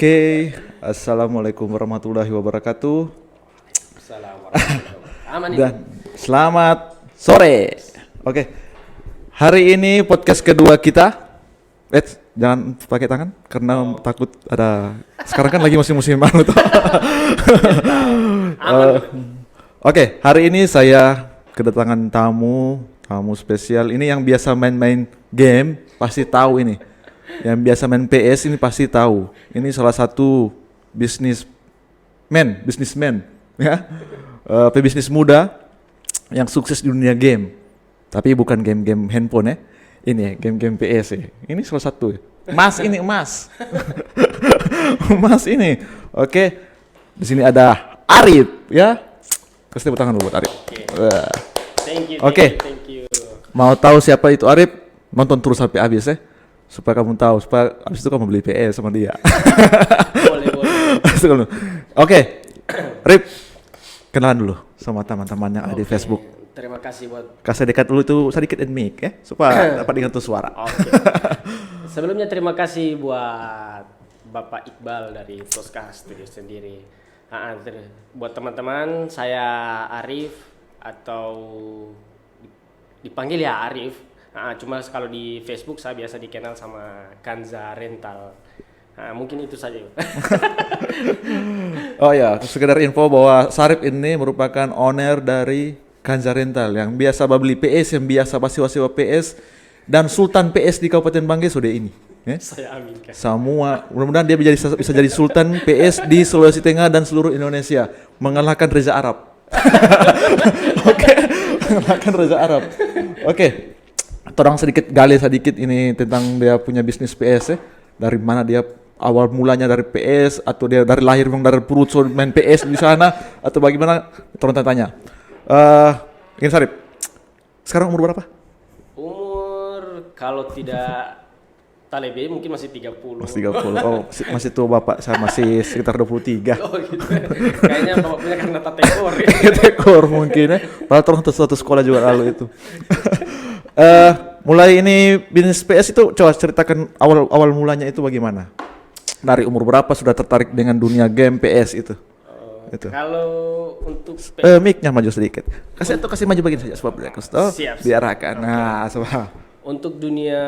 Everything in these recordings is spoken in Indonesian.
Oke, Assalamualaikum warahmatullahi wabarakatuh. Aman nih. Dan selamat sore. Oke, hari ini podcast kedua kita. Jangan pakai tangan karena takut ada. Sekarang kan lagi musim-musim anu tuh. Oke, hari ini saya kedatangan tamu spesial. Ini yang biasa main-main game pasti tahu ini. Yang biasa main PS ini pasti tahu. Ini salah satu bisnismen ya. Pebisnis muda yang sukses di dunia game. Tapi bukan game-game handphone ya. Ini ya, game-game PS ya. Ini salah satu ya. Mas ini emas. Mas ini. Oke. Di sini ada Arif ya. Kasih tepuk tangan dulu buat Arif. Thank you. Thank you. Mau tahu siapa itu Arif? Nonton terus sampai habis ya. Supaya kamu tahu, supaya habis itu kamu beli PS sama dia. Boleh. Oke. Rip, kenalan dulu sama teman-teman yang ada di Facebook. Terima kasih buat. Kasih dekat dulu tuh sedikit mic ya, supaya dapat dengar tuh suara. Oke. Sebelumnya terima kasih buat Bapak Iqbal dari Tosca Studio sendiri. Buat teman-teman, saya Arif atau dipanggil ya Arif. Cuma kalau di Facebook saya biasa dikenal sama Kanza Rental. Mungkin itu saja. Oh ya, sekedar info bahwa Sarip ini merupakan owner dari Kanza Rental yang biasa beli PS, yang biasa sewa PS, dan Sultan PS di Kabupaten Banggai sudah ini. Saya aminkan. Semua, mudah-mudahan dia bisa jadi Sultan PS di Sulawesi Tengah dan seluruh Indonesia, mengalahkan Reza Arab. Oke, mengalahkan Reza Arab. Oke. Orang sedikit gali sedikit ini tentang dia punya bisnis PS ya. Dari mana dia awal mulanya dari PS atau dia dari lahir memang dari perut so main PS di sana atau bagaimana? Tolong tanya. Ini Sarip. Sekarang umur berapa? Umur kalau tidak Talebe mungkin masih 30. Masih 30. Oh, masih tua Bapak. Saya masih sekitar 23. Oh gitu. Kayaknya Bapak punya karena tekor. Tekor mungkin ya. Padahal satu sekolah juga lalu itu. Mulai ini bisnis PS itu coba ceritakan awal mulanya itu bagaimana? Dari umur berapa sudah tertarik dengan dunia game PS itu? Itu. Kalau untuk mic-nya maju sedikit. Kasih maju begini saja sebab siap. Biarkan. Nah, sebab untuk dunia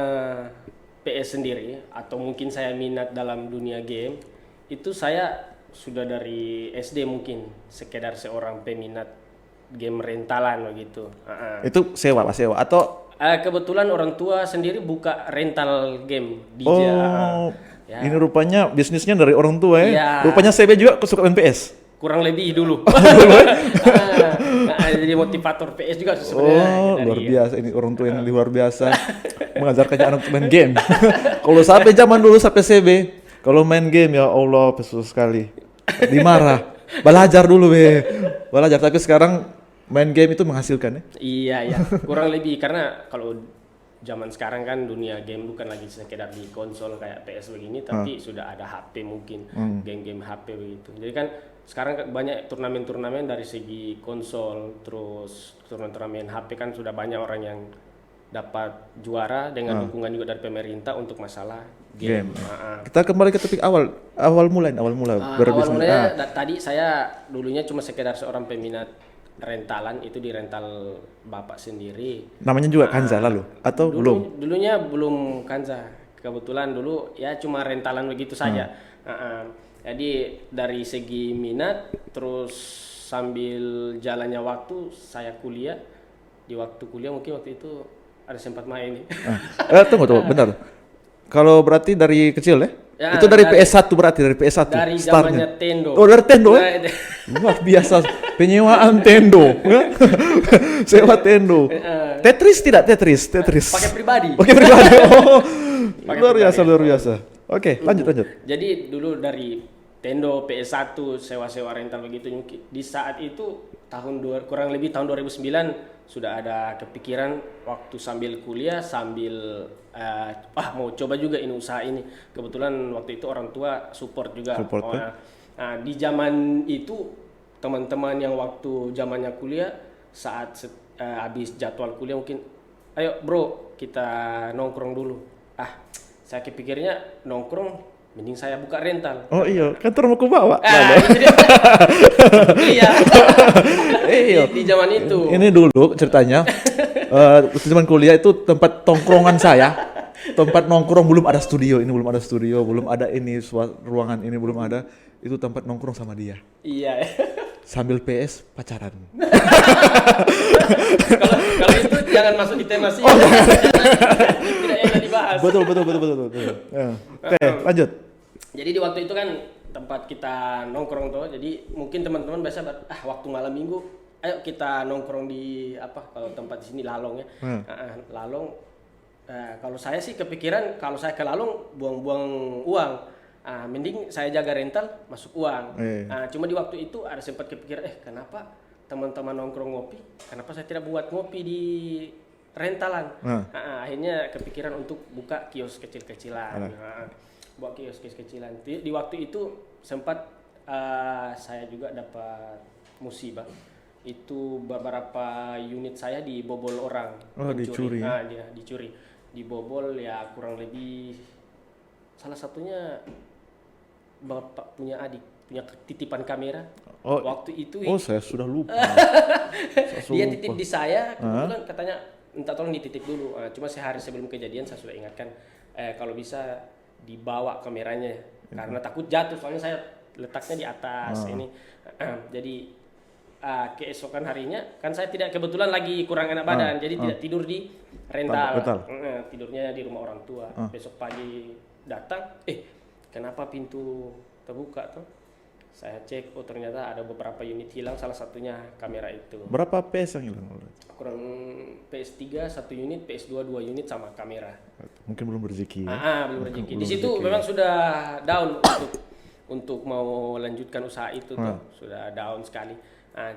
PS sendiri atau mungkin saya minat dalam dunia game itu saya sudah dari SD mungkin sekedar seorang peminat game rentalan begitu. Itu sewa atau kebetulan orang tua sendiri buka rental game di ya. Ini rupanya bisnisnya dari orang tua ya. Ya. Rupanya CB juga suka main PS. Kurang lebih dulu. Jadi motivator PS juga sebenarnya. Luar biasa ini orang tua yang luar biasa mengajarkan anak untuk main game. Kalau sampai zaman dulu sampai CB, kalau main game ya Allah pesus sekali. Dimarah. Belajar dulu belajar tapi sekarang main game itu menghasilkan ya? Iya, kurang lebih karena kalau zaman sekarang kan dunia game bukan lagi sekedar di konsol kayak PS begini, tapi sudah ada HP mungkin, game-game HP begitu. Jadi kan sekarang banyak turnamen-turnamen dari segi konsol, terus turnamen HP kan sudah banyak orang yang dapat juara dengan dukungan juga dari pemerintah untuk masalah game. Kita kembali ke topik awal mula berbisnis. Tadi saya dulunya cuma sekedar seorang peminat rentalan itu di rental bapak sendiri. Namanya juga Kanza lalu atau belum? Dulunya belum Kanza. Kebetulan dulu ya cuma rentalan begitu saja. Jadi dari segi minat terus sambil jalannya waktu saya kuliah. Di waktu kuliah mungkin waktu itu ada sempat main nih. Tunggu benar. Kalau berarti dari kecil ya? Itu dari PS1 berarti dari PS1. Dari zamannya Tendo. Oh, dari Tendo ya? Luar biasa penyewaan Tendo. Sewa Tendo. Tetris. Pakai pribadi. Oh. Luar biasa. Oke, lanjut. Jadi dulu dari Tendo PS1 sewa-sewa rental begitu di saat itu kurang lebih tahun 2009 sudah ada kepikiran waktu sambil kuliah sambil mau coba juga ini usaha ini. Kebetulan waktu itu orang tua support juga. Di zaman itu teman-teman yang waktu zamannya kuliah saat habis jadwal kuliah mungkin ayo bro kita nongkrong dulu. Saya kepikirnya nongkrong mending saya buka rental. Oh iya, kantor mau ku bawa. Itu dia. Iya. Iya. Di zaman itu. Ini dulu ceritanya. Zaman kuliah itu tempat tongkrongan saya. Tempat nongkrong belum ada studio, ini belum ada studio, belum ada ini ruangan ini belum ada. Itu tempat nongkrong sama dia. Iya. Sambil PS pacaran. Kalau itu jangan masuk di tema sih. Tidak enak dibahas. Betul. Ya. Oke, lanjut. Jadi di waktu itu kan tempat kita nongkrong tuh. Jadi mungkin teman-teman biasa waktu malam minggu, ayo kita nongkrong di kalau tempat di sini Lalong ya. Lalong. Kalau saya sih kepikiran kalau saya ke Lalong buang-buang uang. Mending saya jaga rental masuk uang. Cuma di waktu itu ada sempat kepikiran, kenapa teman-teman nongkrong ngopi, kenapa saya tidak buat ngopi di rentalan? Akhirnya kepikiran untuk buka kios kecil-kecilan. Buat kios kecilan. Di waktu itu sempat saya juga dapat musibah. Itu beberapa unit saya dibobol orang. Dicuri. Dia dicuri. Dibobol ya kurang lebih salah satunya bapak punya adik punya titipan kamera. Waktu itu saya sudah lupa. Dia titip di saya, kebetulan katanya minta tolong dititip dulu. Cuma sehari sebelum kejadian saya sudah ingatkan kalau bisa dibawa kameranya karena takut jatuh, soalnya saya letaknya di atas ini. Jadi keesokan harinya kan saya tidak kebetulan lagi kurang enak badan, jadi tidak tidur di rental. Tidurnya di rumah orang tua. Besok pagi datang, kenapa pintu terbuka tuh? Saya cek, ternyata ada beberapa unit hilang, salah satunya kamera itu. Berapa PS yang hilang? Kurang PS3 1 unit, PS2 2 unit sama kamera. Mungkin belum rezeki. Belum rezeki. Di situ memang sudah down untuk mau lanjutkan usaha itu tuh, sudah down sekali.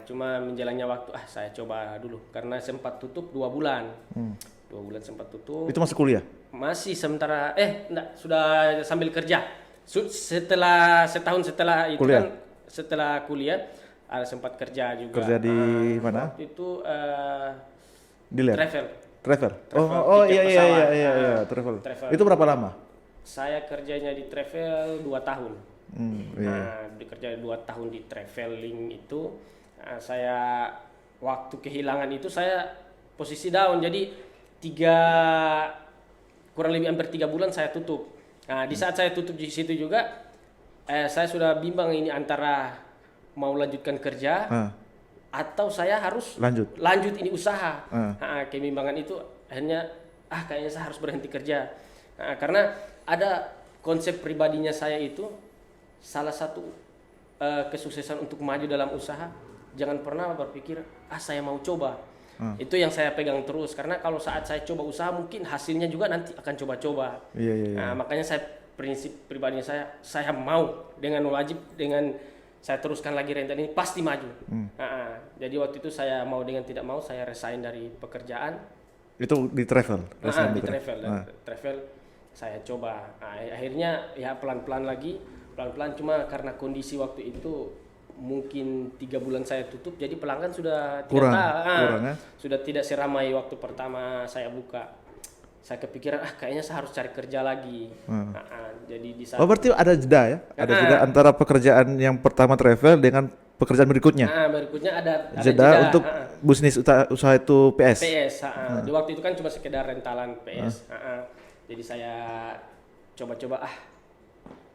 Cuma menjalannya waktu, saya coba dulu karena sempat tutup 2 bulan. 2 bulan sempat tutup. Itu masih kuliah? Masih sementara, enggak, sudah sambil kerja. Setelah setahun setelah itu kuliah. Kan setelah kuliah ada sempat kerja juga. Kerja di mana? Waktu itu dealer. Travel. Iya, travel. Itu berapa lama? Saya kerjanya di travel 2 tahun. Bekerja 2 tahun di traveling itu. Saya waktu kehilangan itu saya posisi down, jadi kurang lebih hampir 3 bulan saya tutup. Di saat saya tutup di situ juga, saya sudah bimbang ini antara mau lanjutkan kerja atau saya harus lanjut ini usaha. Kebimbangan itu akhirnya kayaknya saya harus berhenti kerja. Karena ada konsep pribadinya saya itu, salah satu kesuksesan untuk maju dalam usaha, jangan pernah berpikir saya mau coba. Itu yang saya pegang terus, karena kalau saat saya coba usaha mungkin hasilnya juga nanti akan coba-coba. Makanya saya prinsip pribadinya saya mau dengan wajib, dengan saya teruskan lagi rental ini pasti maju. Jadi waktu itu saya mau dengan tidak mau saya resign dari pekerjaan. Itu di travel? Di travel saya coba. Akhirnya ya pelan-pelan cuma karena kondisi waktu itu mungkin 3 bulan saya tutup, jadi pelanggan sudah kurang, sudah tidak seramai waktu pertama saya buka. Saya kepikiran kayaknya saya harus cari kerja lagi. Jadi di saat berarti ada jeda ya? Ada jeda antara pekerjaan yang pertama travel dengan pekerjaan berikutnya? Berikutnya ada jeda untuk bisnis usaha itu PS? Di waktu itu kan cuma sekedar rentalan PS. Jadi saya coba-coba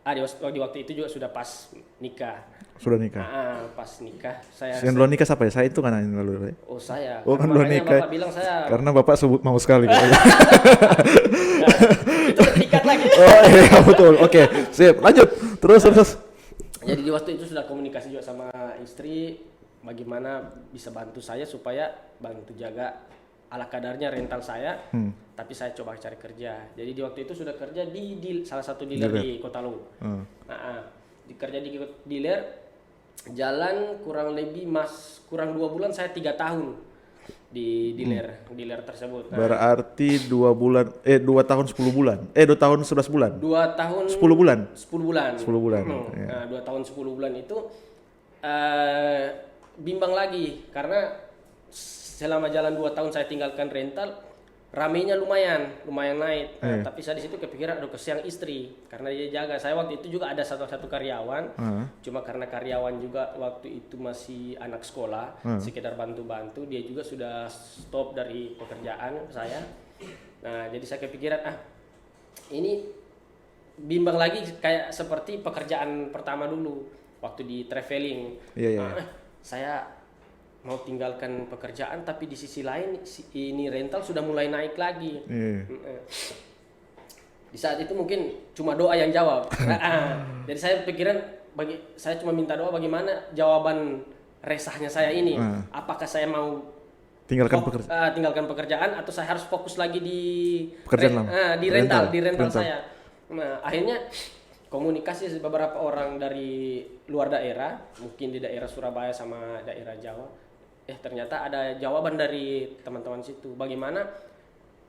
di waktu itu juga sudah pas nikah. Sudah nikah? Pas nikah saya. Yang belum nikah siapa ya? Saya itu kan yang lalu. Saya. Kan belum nikah. Bapak bilang saya. Karena bapak sebut mau sekali. Itu terikat lagi. Iya betul. Oke, sip. Lanjut. Terus. Jadi di waktu itu sudah komunikasi juga sama istri, bagaimana bisa bantu saya supaya bantu jaga ala kadarnya rental saya, tapi saya coba cari kerja. Jadi di waktu itu sudah kerja di salah satu dealer di Kota Luwu. Kerja di dealer, jalan kurang lebih kurang 2 bulan, saya 3 tahun di dealer tersebut. Berarti 2 bulan 2 tahun 10 bulan. 2 tahun 11 bulan. 2 tahun 10 bulan. 10 bulan. 10 bulan. 2 tahun 10 bulan itu bimbang lagi karena selama jalan 2 tahun saya tinggalkan rental, ramenya lumayan naik. Nah, tapi saya di situ kepikiran aduh kesian istri karena dia jaga. Saya waktu itu juga ada satu karyawan. Cuma karena karyawan juga waktu itu masih anak sekolah, sekedar bantu-bantu, dia juga sudah stop dari pekerjaan saya. Nah, jadi saya kepikiran ini bimbang lagi kayak seperti pekerjaan pertama dulu waktu di traveling. Saya mau tinggalkan pekerjaan tapi di sisi lain ini rental sudah mulai naik lagi. Di saat itu mungkin cuma doa yang jawab. Jadi saya pikiran saya cuma minta doa bagaimana jawaban resahnya saya ini. Apakah saya mau tinggalkan pekerjaan atau saya harus fokus lagi di pekerjaan di rental saya. Nah, akhirnya komunikasi beberapa orang dari luar daerah, mungkin di daerah Surabaya sama daerah Jawa. Ternyata ada jawaban dari teman-teman situ. Bagaimana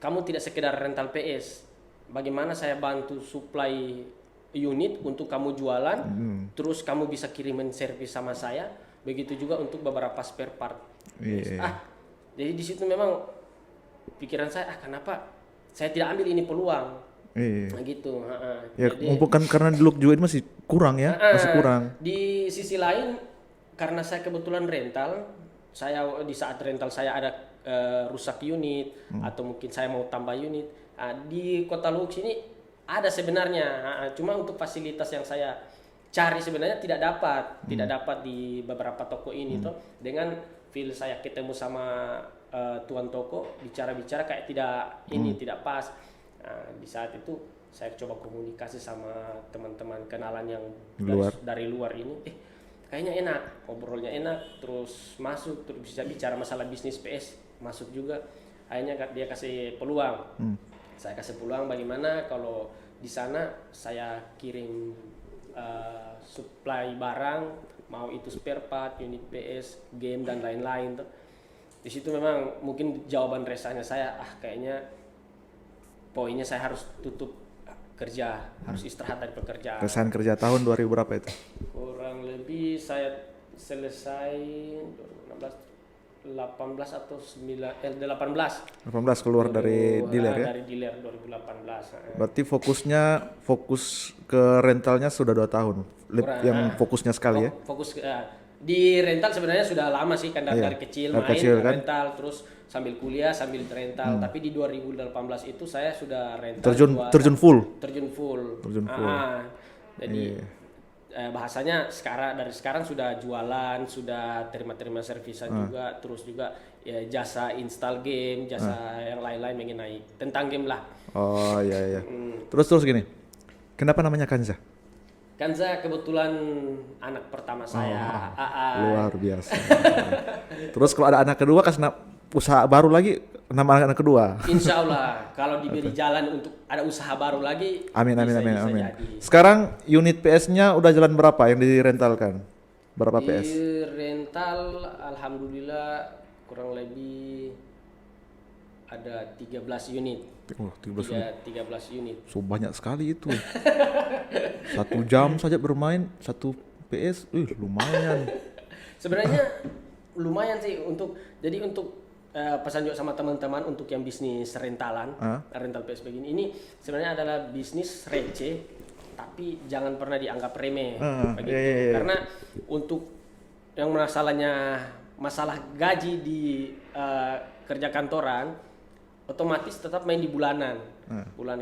kamu tidak sekedar rental PS? Bagaimana saya bantu supply unit untuk kamu jualan, terus kamu bisa kirimin servis sama saya. Begitu juga untuk beberapa spare part. Jadi di situ memang pikiran saya, kenapa saya tidak ambil ini peluang? Nah, gitu. Mumpung kan karena di Luk juga ini masih kurang ya, masih kurang. Di sisi lain, karena saya kebetulan rental. Saya di saat rental saya ada rusak unit atau mungkin saya mau tambah unit. Di Kota Luwuk sini ada sebenarnya, cuma untuk fasilitas yang saya cari sebenarnya tidak dapat di beberapa toko ini toh. Dengan feel saya ketemu sama tuan toko bicara-bicara kayak tidak pas. Di saat itu saya coba komunikasi sama teman-teman kenalan yang dari luar ini. Kayaknya enak, ngobrolnya enak, terus bisa bicara masalah bisnis PS, masuk juga. Akhirnya dia kasih peluang. Saya kasih peluang bagaimana kalau di sana saya kirim supply barang, mau itu spare part, unit PS, game dan lain-lain tuh. Di situ memang mungkin jawaban resahnya saya, kayaknya poinnya saya harus tutup kerja, harus istirahat dari pekerjaan. Kesan kerja tahun 2000 berapa itu? Kurang lebih saya selesai 2018 atau 18 keluar dari dealer ya? Dari dealer 2018. Berarti fokus ke rentalnya sudah 2 tahun. Yang fokusnya sekali ya? Fokus di rental sebenarnya sudah lama sih kan dari kecil main kan? Rental terus sambil kuliah sambil rental, tapi di 2018 itu saya sudah rental terjun full. Jadi bahasanya dari sekarang sudah jualan, sudah terima servisan juga, terus juga ya jasa install game, jasa yang lain-lain mengenai tentang game lah. Oh iya. Terus gini, kenapa namanya Kanza? Kanza kebetulan anak pertama saya. Luar biasa. Terus kalau ada anak kedua kasih usaha baru lagi, nama anak kedua. Insya Allah kalau diberi jalan untuk ada usaha baru lagi. Amin. Sekarang unit PS-nya udah jalan berapa yang direntalkan? Berapa PS? Di rental alhamdulillah kurang lebih ada 13 unit. 13 unit. So banyak sekali itu. 1 jam saja bermain 1 PS, lumayan. Sebenarnya lumayan sih untuk pesan juga sama teman-teman untuk yang bisnis rentalan, rental PS begini. Ini sebenarnya adalah bisnis receh, tapi jangan pernah dianggap remeh. Karena untuk yang masalah gaji di kerja kantoran, otomatis tetap main di bulanan.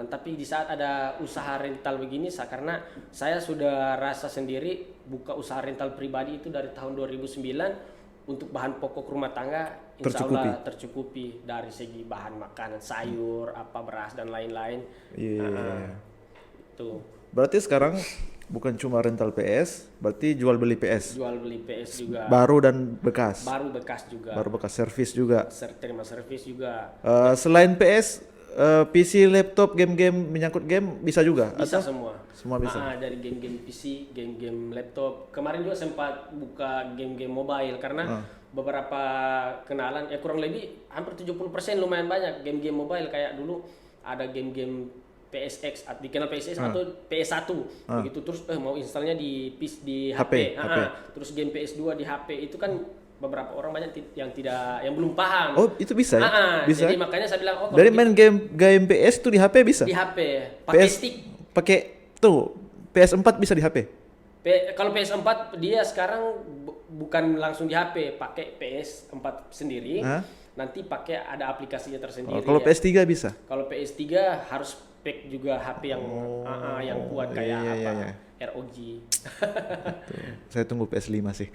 Tapi di saat ada usaha rental begini, karena saya sudah rasa sendiri buka usaha rental pribadi itu dari tahun 2009. Untuk bahan pokok rumah tangga insya Allah tercukupi dari segi bahan makanan, sayur, beras dan lain-lain. Itu. Berarti sekarang bukan cuma rental PS, berarti jual beli PS. Jual beli PS juga. Baru dan bekas. Baru bekas juga. Baru bekas, servis juga. Terima servis juga. Selain PS, PC, laptop, game-game menyangkut game bisa juga? Bisa atau? Semua bisa. Dari game-game PC, game-game laptop. Kemarin juga sempat buka game-game mobile karena beberapa kenalan kurang lebih hampir 70% lumayan banyak game-game mobile. Kayak dulu ada game-game PSX, dikenal PSX atau PS1 begitu, terus mau installnya di HP. Terus game PS2 di HP itu kan beberapa orang banyak yang belum paham. Oh, itu bisa ya? Bisa. Jadi makanya saya bilang Dari main game PS tuh di HP bisa? di HP pakai stick. Pakai tuh PS4 bisa di HP. Kalau PS4 dia sekarang bukan langsung di HP, pakai PS4 sendiri. Nanti pakai ada aplikasinya tersendiri. Kalau PS3 bisa? Kalau PS3 harus pack juga HP yang kuat kayak ROG. Saya tunggu PS5 sih.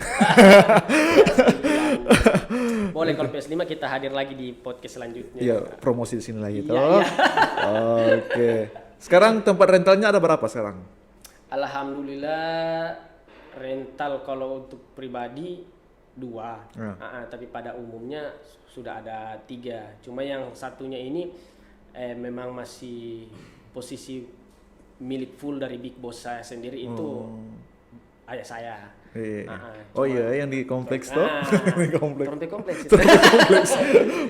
Boleh kalau PS5 kita hadir lagi di podcast selanjutnya. Iya, promosi di sini lagi toh. Iya. Oke. Sekarang tempat rentalnya ada berapa sekarang? Alhamdulillah rental kalau untuk pribadi 2. Tapi pada umumnya sudah ada 3. Cuma yang satunya ini memang masih posisi milik full dari big boss saya sendiri itu ayah saya. Iya, yang di kompleks tuh. Di kompleks.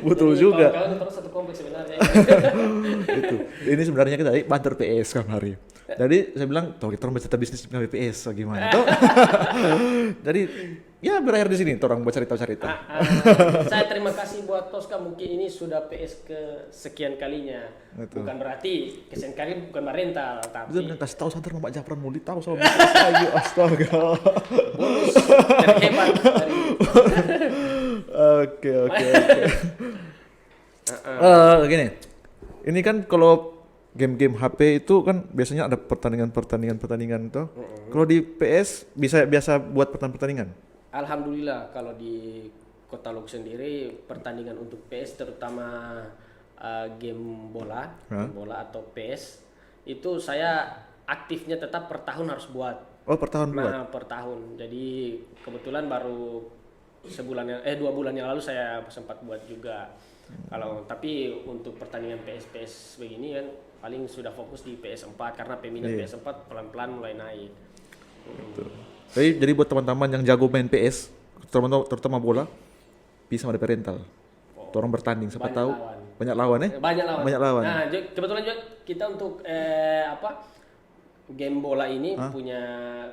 Betul jadi, juga. Kawan terus satu kompleks sebenarnya. Itu. Ini sebenarnya kita dari banter PS kan hari. Jadi saya bilang, toh kita bercerita bisnis dengan PS gimana tuh. Jadi ya berakhir di sini orang buat cerita-cerita. Saya terima kasih buat Tosca, mungkin ini sudah PS ke sekian kalinya. Betul. Bukan berarti kesekian kali bukan rental, tapi itu kasih tahu santer Pak Japran Muli tahu sama bisnis lagi. Astaga. Bonus terhebat dari Oke. Gini. Ini kan kalau game-game HP itu kan biasanya ada pertandingan tuh. Kalau di PS biasa buat pertandingan. Alhamdulillah kalau di Kota Lok sendiri pertandingan untuk PS terutama game bola atau PS itu saya aktifnya tetap per tahun harus buat. Oh, per tahun buat. Per tahun. Jadi kebetulan baru 2 bulan yang lalu saya sempat buat juga. Tapi untuk pertandingan PS begini kan paling sudah fokus di PS4 karena peminat PS4 pelan-pelan mulai naik. Jadi buat teman-teman yang jago main PS, terutama bola, bisa ada rental. Orang bertanding, siapa tahu banyak lawan ya? Banyak lawan. Nah, kebetulan juga kita untuk game bola ini punya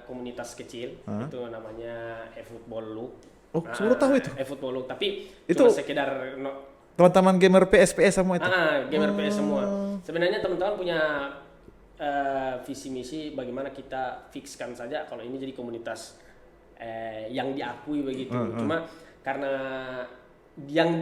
komunitas kecil, itu namanya eFootball Look. Oh, semua tahu itu. eFootball Look, tapi itu cuma sekedar teman-teman gamer PS semua itu. Gamer PS semua. Sebenarnya teman-teman punya visi misi bagaimana kita fixkan saja kalau ini jadi komunitas yang diakui begitu. Cuma karena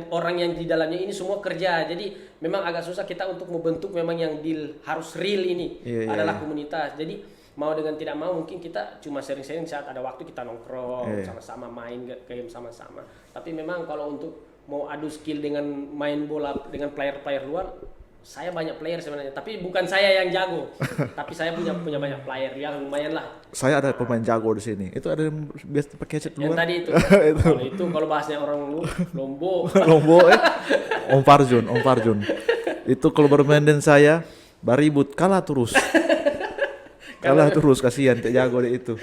orang yang di dalamnya ini semua kerja, jadi memang agak susah kita untuk membentuk memang yang deal harus real ini adalah komunitas. Jadi mau dengan tidak mau mungkin kita cuma sharing-sharing saat ada waktu kita nongkrong sama-sama main game sama-sama. Tapi memang kalau untuk mau adu skill dengan main bola dengan player-player luar, saya banyak player sebenarnya, tapi bukan saya yang jago. Tapi saya punya banyak player yang lumayan lah. Saya ada pemain jago di sini. Itu ada yang biasa pakai headset luar. Yang tadi itu. Kalau bahasnya orang Lombo. Om Farjun. Itu kalau bermain dengan saya, baribut kalah terus. Kasihan tak jago deh itu.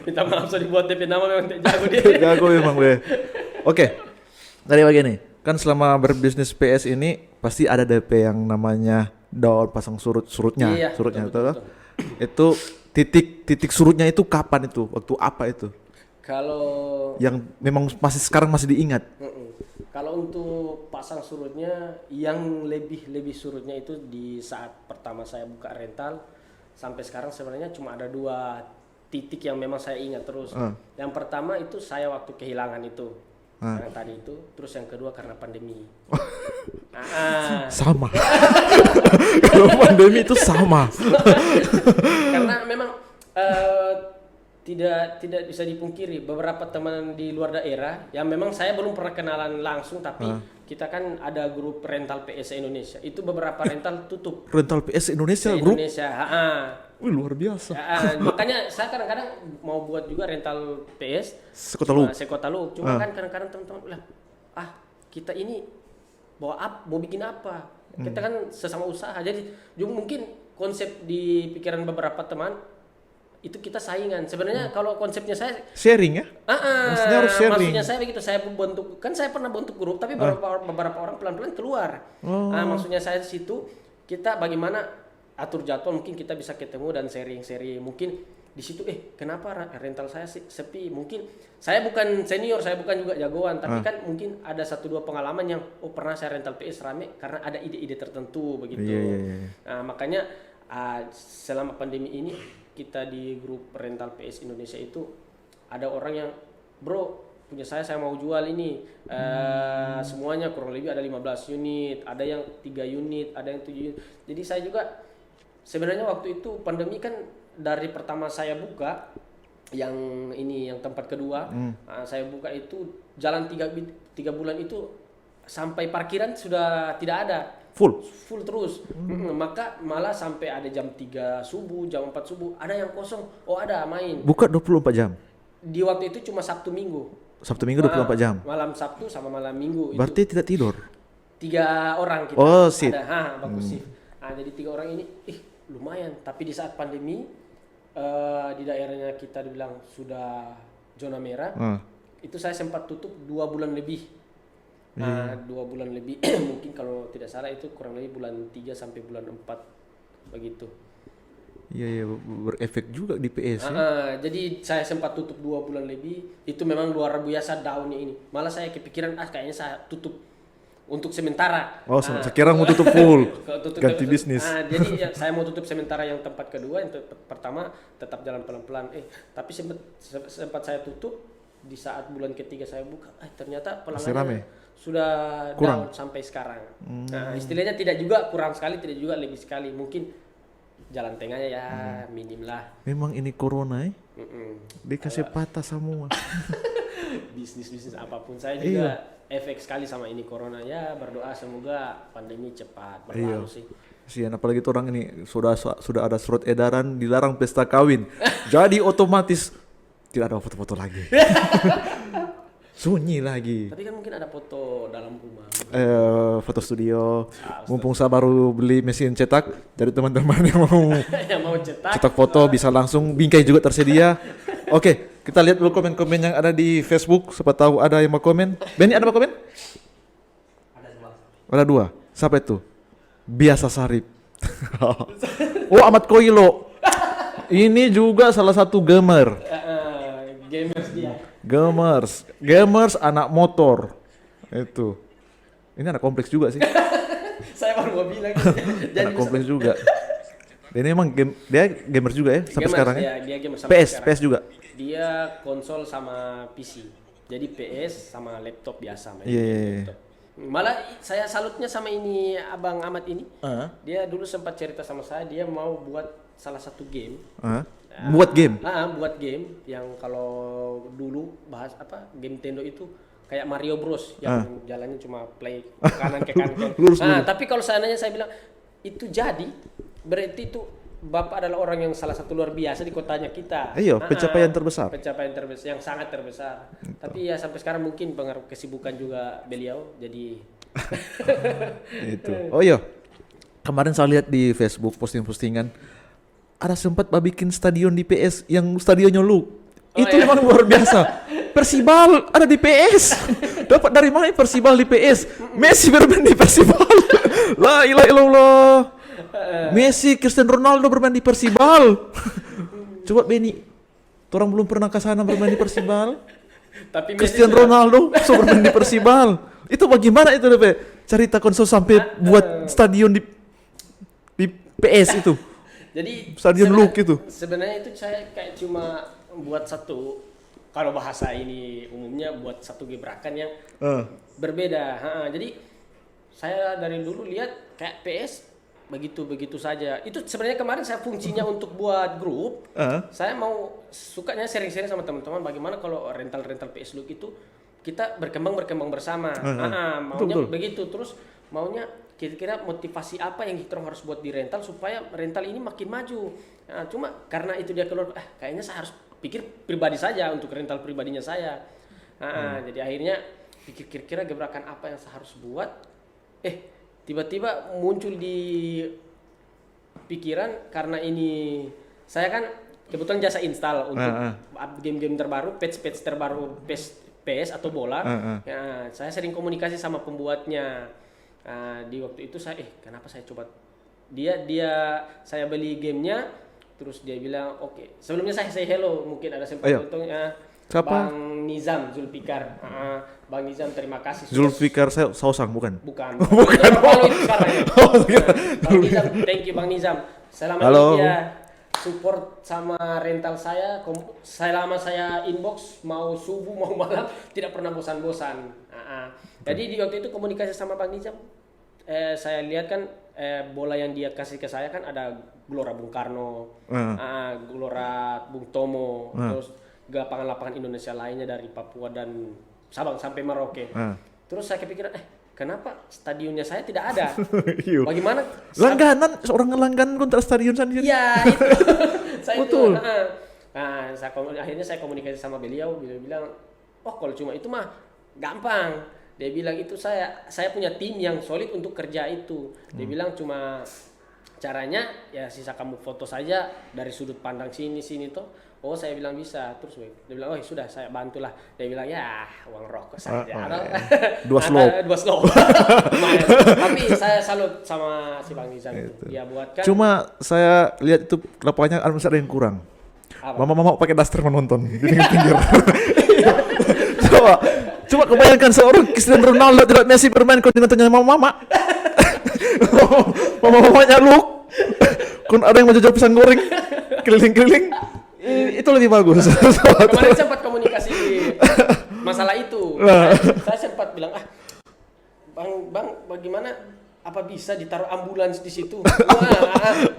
Minta maaf sudah dibuat DP nama memang tak jago dia. Jago memang gue. Oke. Dari begini, kan selama berbisnis PS ini pasti ada DP yang namanya daun pasang surutnya, betul. Itu titik surutnya itu kapan itu? Waktu apa itu? Kalau yang memang sekarang masih diingat. Kalau untuk pasang surutnya yang lebih surutnya itu di saat pertama saya buka rental sampai sekarang sebenarnya cuma ada 2 titik yang memang saya ingat terus. Yang pertama itu saya waktu kehilangan itu. Yang tadi itu, terus yang kedua karena pandemi. Sama. Kalau pandemi itu sama. Karena memang tidak bisa dipungkiri beberapa teman di luar daerah yang memang saya belum pernah kenalan langsung, tapi kita kan ada grup rental PS Indonesia. Itu beberapa rental tutup. Rental PS Indonesia grup? Indonesia. Wih, luar biasa. Makanya saya kadang-kadang mau buat juga rental PS Sekota Look. Cuma kan kadang-kadang teman-teman kita ini mau bikin apa? Kita kan sesama usaha. Jadi juga mungkin konsep di pikiran beberapa teman itu kita saingan. Sebenarnya kalau konsepnya saya sharing ya? Maksudnya harus sharing. Maksudnya saya begitu, saya pernah bentuk grup, tapi beberapa orang pelan-pelan keluar. Maksudnya saya di situ kita bagaimana atur jadwal, mungkin kita bisa ketemu dan sharing-sharing. Mungkin di situ kenapa rental saya sepi? Mungkin saya bukan senior, saya bukan juga jagoan, tapi kan mungkin ada 1-2 pengalaman yang pernah saya rental PS rame karena ada ide-ide tertentu begitu. Iya. Nah, makanya selama pandemi ini kita di grup rental PS Indonesia itu ada orang yang, bro, punya saya mau jual ini, semuanya kurang lebih ada 15 unit, ada yang 3 unit, ada yang 7 unit. Jadi saya juga sebenarnya waktu itu pandemi kan, dari pertama saya buka yang tempat kedua, saya buka itu jalan 3 bulan itu sampai parkiran sudah tidak ada, full terus. Maka malah sampai ada jam 3 subuh, jam 4 subuh ada yang kosong, ada main. Buka 24 jam. Di waktu itu cuma Sabtu Minggu 24 jam. Malam Sabtu sama malam Minggu. Berarti tidak tidur. 3 orang kita. Oh, sip. Ada, bagus sih. Jadi 3 orang ini, lumayan. Tapi di saat pandemi, di daerahnya kita dibilang sudah zona merah, itu saya sempat tutup 2 bulan lebih. 2 bulan lebih, mungkin kalau tidak salah itu kurang lebih bulan 3 sampai bulan 4 begitu. Iya, berefek juga di PS. Jadi saya sempat tutup 2 bulan lebih. Itu memang luar biasa daunnya ini. Malah saya kepikiran kayaknya saya tutup untuk sementara. Sekira mau tutup full. Ganti bisnis. Jadi saya mau tutup sementara yang tempat kedua, yang pertama tetap jalan pelan-pelan. Tapi sempat saya tutup di saat bulan ketiga saya buka. Ternyata pelanggannya sudah kurang down sampai sekarang. Istilahnya tidak juga kurang sekali, tidak juga lebih sekali. Mungkin jalan tengahnya ya minim lah. Memang ini corona dikasih patah semua. Bisnis apapun saya juga efek sekali sama ini corona. Ya berdoa semoga pandemi cepat berlalu sih. Sian, apalagi tuh orang ini sudah ada surat edaran dilarang pesta kawin. Jadi otomatis tidak ada foto-foto lagi. Sunyi lagi. Tapi kan mungkin ada foto dalam rumah. Foto studio. Mumpung saya baru beli mesin cetak, jadi teman-teman yang mau cetak foto bisa langsung, bingkai juga tersedia. Oke, kita lihat dulu komen-komen yang ada di Facebook. Siapa tahu ada yang mau komen. Benny, ada mau komen? Ada 2. Siapa itu? Biasa Sarip. Ahmad Koilo. Ini juga salah satu gamer. Gamers dia. Gamers anak motor. Itu. Ini anak kompleks juga sih. Saya baru mau bilang. Anak kompleks juga. Dia emang dia gamer juga ya sampai sekarang ya. Dia gamer sampai sekarang. PS juga. Dia konsol sama PC. Jadi PS sama laptop biasa. Iya. Malah saya salutnya sama ini Abang Ahmad ini. Dia dulu sempat cerita sama saya dia mau buat salah satu game. Buat game? Buat game yang kalau dulu bahas game Nintendo itu kayak Mario Bros yang jalannya cuma play kanan ke kanan. Tapi kalau seandainya saya bilang itu jadi, berarti itu Bapak adalah orang yang salah satu luar biasa di kotanya kita. Iya, pencapaian terbesar. Pencapaian terbesar yang sangat terbesar. Tapi ya sampai sekarang mungkin pengaruh kesibukan juga beliau jadi itu. Oh iya. Kemarin saya lihat di Facebook postingan ada sempat bikin stadion di PS yang stadionnya lu. Itu memang luar biasa. Persibal ada di PS. Dapat dari mana Persibal di PS? Messi bermain di Persibal. La ilaha illallah. Messi, Cristiano Ronaldo bermain di Persibal. Coba Benny, orang belum pernah ke sana bermain di Persibal. Tapi Cristiano Ronaldo bermain di Persibal. Itu bagaimana itu cerita konsol sampai buat stadion di PS itu? Jadi stadion look itu. Sebenarnya itu saya kayak cuma buat satu, kalau bahasa ini umumnya buat satu gebrakan yang berbeda. Jadi saya dari dulu lihat kayak PS begitu saja. Itu sebenarnya kemarin saya fungsinya untuk buat grup. Saya mau sukanya sharing-sharing sama teman-teman bagaimana kalau rental PS Look itu kita berkembang bersama. Maunya betul. Begitu terus maunya kira-kira motivasi apa yang kita harus buat di rental supaya rental ini makin maju. Cuma karena itu dia keluar, kayaknya saya harus pikir pribadi saja untuk rental pribadinya saya. Jadi akhirnya pikir kira-kira gebrakan apa yang saya harus buat. Tiba-tiba muncul di pikiran karena ini saya kan kebetulan jasa install untuk game-game terbaru, patch terbaru PS atau bola. Saya sering komunikasi sama pembuatnya. Di waktu itu saya kenapa saya coba saya beli gamenya Terus dia bilang oke. Sebelumnya saya say hello, mungkin ada sempat Ayo. untungnya. Siapa? Bang Nizam Zulfikar. Bang Nizam terima kasih. Zulfikar Sausang bukan? Bukan. Bukan. Malu itu sekarang ya. Bang Nizam, thank you Bang Nizam. Selama Halo. ini dia support sama rental saya. Selama saya inbox mau subuh mau malam tidak pernah bosan-bosan. Jadi di waktu itu komunikasi sama Bang Nizam. Saya lihat kan bola yang dia kasih ke saya kan ada Gelora Bung Karno, Gelora Bung Tomo, terus lapangan-lapangan Indonesia lainnya dari Papua dan Sabang sampai Merauke. Terus saya kepikiran, kenapa stadionnya saya tidak ada? Bagaimana? Langganan, seorang langganan kontrak stadion sendiri. Iya, itu. Saya Betul. Itu, akhirnya saya komunikasi sama beliau bilang, oh kalau cuma itu mah gampang. Dia bilang itu saya punya tim yang solid untuk kerja itu. Dia bilang cuma caranya ya sisa kamu foto saja dari sudut pandang sini toh. Oh saya bilang bisa. Terus dia bilang oh sudah saya bantulah. Dia bilang ya uang rokok saja. Dua slop. Dua slop. Tapi saya salut sama si Bang Nizam itu. Dia buatkan. Cuma saya lihat itu lapangannya ada yang kurang. Mama-mama pakai daster menonton di pinggir. Coba kebayangkan seorang Cristiano Ronaldo tidak Messi bermain kau nontonnya mama-mama. Mama-mamanya lu. Kun ada yang mau jual pisang goreng keliling-keliling. Itu lebih bagus. Kemarin sempat komunikasi masalah itu. Saya sempat bilang bang bagaimana apa bisa ditaruh ambulans di situ?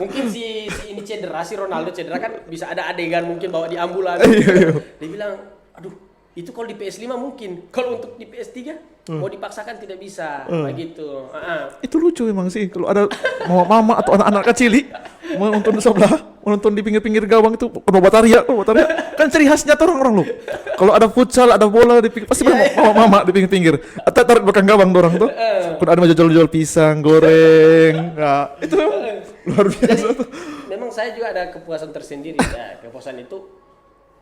Mungkin si ini cedera, si Ronaldo cedera kan bisa ada adegan mungkin bawa di ambulans. Dia bilang, aduh itu kalau di PS5 mungkin, kalau untuk di PS3 mau dipaksakan tidak bisa, begitu. Itu lucu memang sih kalau ada mama atau anak-anak kecil mau nonton di sebelah, mau nonton di pinggir-pinggir gawang itu bataria kan ciri khasnya tuh orang-orang lu. Kalau ada futsal, ada bola di pinggir, pasti mama di pinggir-pinggir. Atau taruh belakang gawang dorang tuh. Kalau ada mau jual-jual pisang goreng, itu luar biasa tuh. Memang saya juga ada kepuasan tersendiri ya. Kepuasan itu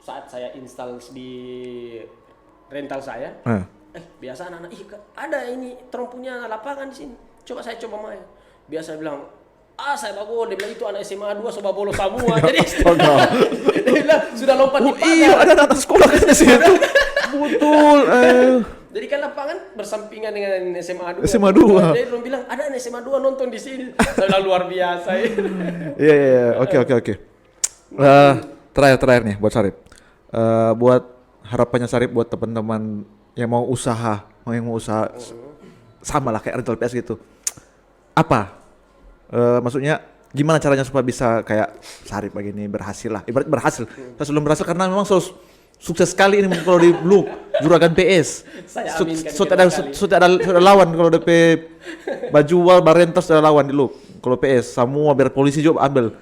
saat saya install di rental saya. Biasa anak-anak, ada ini terong punya lapangan di sini. Coba saya coba main. Biasa bilang, saya bagus. Dia bilang itu anak SMA 2 soba bolos semua. Jadi dia bilang sudah lompat di pagar. Iya, ada anak sekolah kan di situ. Betul. Jadi kan lapangan bersampingan dengan SMA 2. SMA 2. Jadi dia bilang ada anak SMA 2 nonton di sini. Saya bilang luar biasa. Iya. Oke. Terakhir nih buat Sarip. Buat harapannya Sarip buat teman-teman yang mau usaha sama lah kayak rental PS gitu. Apa? Maksudnya gimana caranya supaya bisa kayak Sarip begini berhasil lah. Ibarat berhasil. Saya sebelum berhasil karena memang sukses sekali ini kalau di Blue Juragan PS. Saya aminkan sudah ada lawan kalau DP Bajual Barentos ada lawan di Blue. Kalau PS semua biar polisi juga ambil.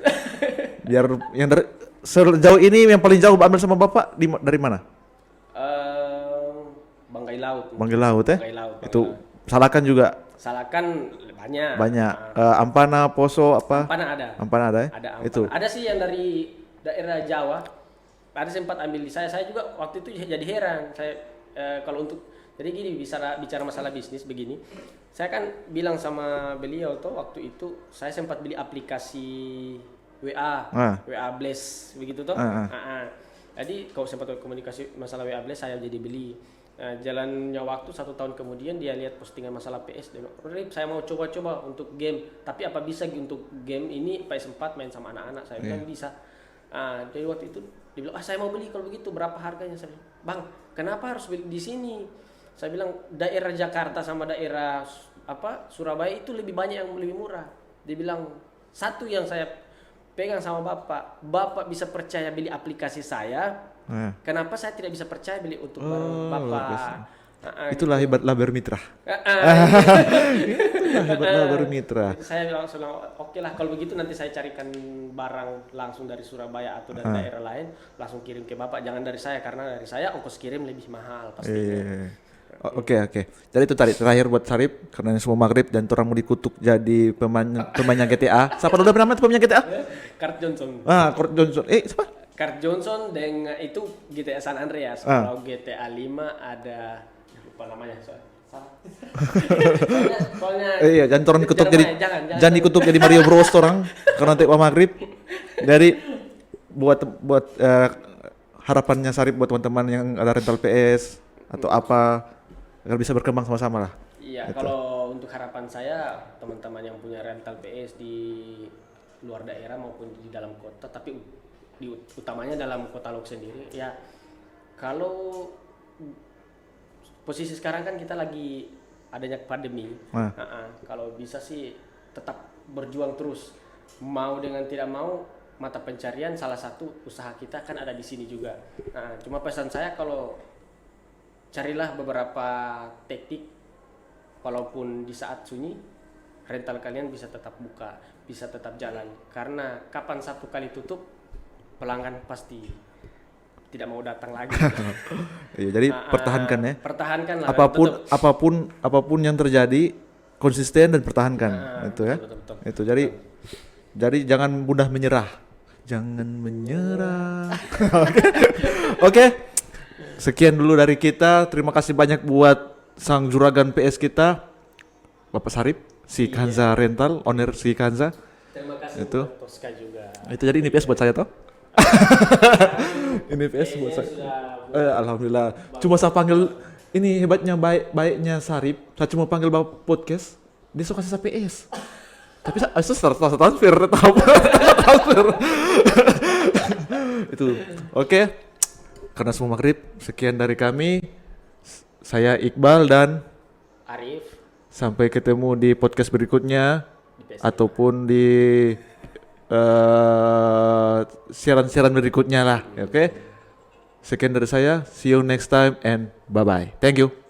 Biar yang dari sejauh ini yang paling jauh ambil sama Bapak dari mana? Bangkai Laut. Bangkai Laut ya? Bangkai Laut. Itu Salakan juga. Salakan banyak. Ampana, Poso apa? Ampana ada ya? Ada Ampana. Itu. Ada sih yang dari daerah Jawa. Ada sempat ambil di saya. Saya juga waktu itu jadi heran. Saya kalau untuk jadi gini bicara masalah bisnis begini. Saya kan bilang sama beliau tuh waktu itu saya sempat beli aplikasi WA Blast begitu toh. Jadi kalau sempat komunikasi masalah WA Blast saya jadi beli. Jalannya waktu 1 tahun kemudian dia lihat postingan masalah PS. Dia bilang, saya mau coba-coba untuk game. Tapi apa bisa untuk game ini PS4 main sama anak-anak? Saya bilang bisa. Jadi waktu itu dia bilang, saya mau beli kalau begitu. Berapa harganya? Saya bilang, bang, kenapa harus beli di sini? Saya bilang daerah Jakarta sama daerah Surabaya itu lebih banyak yang lebih murah. Dia bilang satu yang saya pegang sama bapak bisa percaya beli aplikasi saya. Kenapa saya tidak bisa percaya beli untuk barang bapak? Itulah hebatlah bermitra. Itulah hebatlah bermitra. Saya langsung oke lah kalau begitu nanti saya carikan barang langsung dari Surabaya atau dari daerah lain langsung kirim ke bapak, jangan dari saya karena dari saya ongkos kirim lebih mahal pastinya. Oke. Jadi itu terakhir buat Sarip karena ini semua maghrib dan orang mau dikutuk jadi pemainnya GTA. Siapa dulu namanya pemainnya GTA? Kurt Johnson. Kurt Johnson. Siapa? Kurt Johnson dengan itu GTA San Andreas. Kalau GTA 5 ada lupa namanya soalnya jangan orang dikutuk jadi jangan dikutuk jadi Mario Bros orang karena nanti maghrib. Dari buat harapannya Sarip buat teman-teman yang ada rental PS atau apa agar bisa berkembang sama-sama lah. Iya, Gitu. kalau untuk harapan saya teman-teman yang punya rental PS di luar daerah maupun di dalam kota, tapi utamanya dalam kota Loak sendiri, ya kalau posisi sekarang kan kita lagi adanya pandemi, Nah. kalau bisa sih tetap berjuang terus, mau dengan tidak mau mata pencarian salah satu usaha kita kan ada di sini juga. Nah, cuma pesan saya kalau carilah beberapa teknik, walaupun di saat sunyi, rental kalian bisa tetap buka, bisa tetap jalan. Karena kapan satu kali tutup, pelanggan pasti tidak mau datang lagi. Iya, jadi pertahankan ya. Pertahankan lah. Apapun yang terjadi konsisten dan pertahankan itu ya. Betul. Itu jadi jangan mudah menyerah. Jangan menyerah. Oke. Sekian dulu dari kita. Terima kasih banyak buat sang juragan PS kita, Bapak Sarip, si Kanza Rental, owner si Kanza. Terima kasih Itu. buat Tosca juga. Itu jadi ini PS buat saya toh. Ini PS buat saya. Alhamdulillah. Cuma saya panggil ini hebatnya baiknya Sarip. Saya cuma panggil Bapak podcast. Dia suka kasih saya PS. Tapi saya transfer. Itu. Oke. Karena semua maghrib, sekian dari kami. Saya Iqbal dan Arif sampai ketemu di podcast berikutnya di PS. ataupun di siaran-siaran berikutnya lah. Oke. Sekian dari saya. See you next time and bye-bye. Thank you.